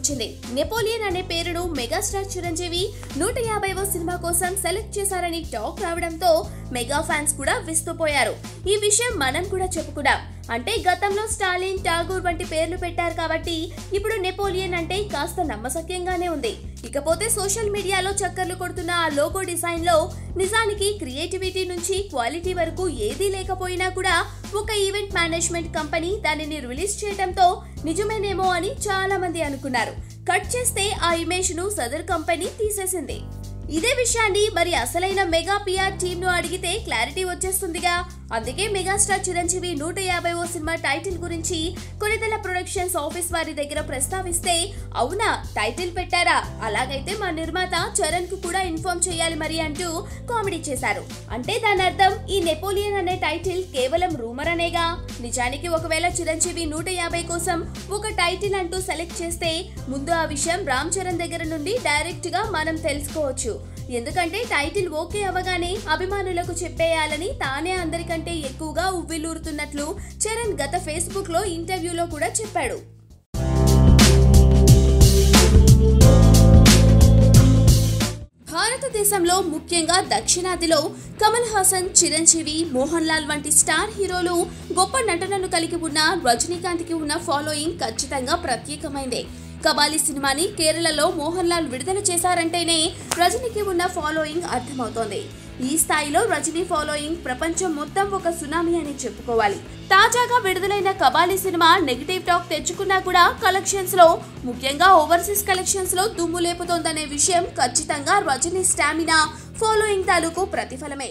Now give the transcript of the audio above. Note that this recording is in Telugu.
చెప్పుకొచ్చింది. నెపోలియన్ అనే పేరును మెగాస్టార్ చిరంజీవి 150వ సినిమా కోసం సెలెక్ట్ చేశారని టాక్ రావడంతో మెగా ఫ్యాన్స్ కూడా విస్తుపోయారు. ఈ విషయం మనం కూడా చెప్పుకున్నాం. అంటే గతంలో స్టాలిన్, ఠాగూర్ వంటి పేర్లు పెట్టారు కాబట్టి ఇప్పుడు నెపోలియన్ అంటే కాస్త నమ్మశక్యంగానే ఉంది. ఇకపోతే సోషల్ మీడియాలో చక్కర్లు కొడుతున్న ఆ లోగో డిజైన్ లో నిజానికి క్రియేటివిటీ నుంచి క్వాలిటీ వరకు ఏదీ లేకపోయినా కూడా ఒక ఈవెంట్ మేనేజ్మెంట్ కంపెనీ దానిని రిలీజ్ చేయడంతో నిజమేనేమో అని చాలా మంది అనుకున్నారు. కట్ చేస్తే ఆ ఇమేజ్ ను సదర్ కంపెనీ తీసేసింది. ఇదే విషయాన్ని మరి అసలైన మెగా పిఆర్ టీమ్ ను అడిగితే క్లారిటీ వచ్చేస్తుందిగా. అందుకే మెగాస్టార్ చిరంజీవి 150వ సినిమా టైటిల్ గురించి కొనిదెల ప్రొడక్షన్స్ ఆఫీస్ వారి దగ్గర ప్రస్తావిస్తే, అవునా టైటిల్ పెట్టారా, అలాగైతే మా నిర్మాత చరణ్ కు కూడా ఇన్ఫార్మ్ చేయాలి మరి అంటూ కామెడీ చేశారు. అంటే దాని అర్థం ఈ నెపోలియన్ అనే టైటిల్ కేవలం రూమర్ అనేగా. నిజానికి ఒకవేళ చిరంజీవి 150 కోసం ఒక టైటిల్ అంటూ సెలెక్ట్ చేస్తే ముందు ఆ విషయం రామ్ చరణ్ దగ్గర నుండి డైరెక్ట్ గా మనం తెలుసుకోవచ్చు. ఎందుకంటే టైటిల్ ఓకే అవగానే అభిమానులకు చెప్పేయాలని తానే అందరికంటే ఎక్కువగా ఉవ్విల్లూరుతున్నట్లు చరణ్ గత ఫేస్బుక్ లో ఇంటర్వ్యూలో కూడా చెప్పాడు. భారతదేశంలో ముఖ్యంగా దక్షిణాదిలో కమల్ హాసన్, చిరంజీవి, మోహన్ లాల్ వంటి స్టార్ హీరోలు గొప్ప నటనను కలిగి ఉన్న రజనీకాంత్ కి ఉన్న ఫాలోయింగ్ ఖచ్చితంగా ప్రత్యేకమైందే. కబాలి సినిమాని కేరళలో మోహన్ లాల్ విడుదల చేశారంటేనే రజనీకి ఉన్న ఫాలోయింగ్ అర్థమవుతోంది. ఈ స్థాయిలో రజనీ ఫాలోయింగ్ ప్రపంచం మొత్తం ఒక సునామీ అని చెప్పుకోవాలి. తాజాగా విడుదలైన కబాలి సినిమా నెగటివ్ టాక్ తెచ్చుకున్నా కూడా కలెక్షన్స్ లో, ముఖ్యంగా ఓవర్సీస్ కలెక్షన్స్ లో దుమ్ము లేపుతోందనే విషయం ఖచ్చితంగా రజనీ స్టామినా, ఫాలోయింగ్ తాలూకు ప్రతిఫలమే.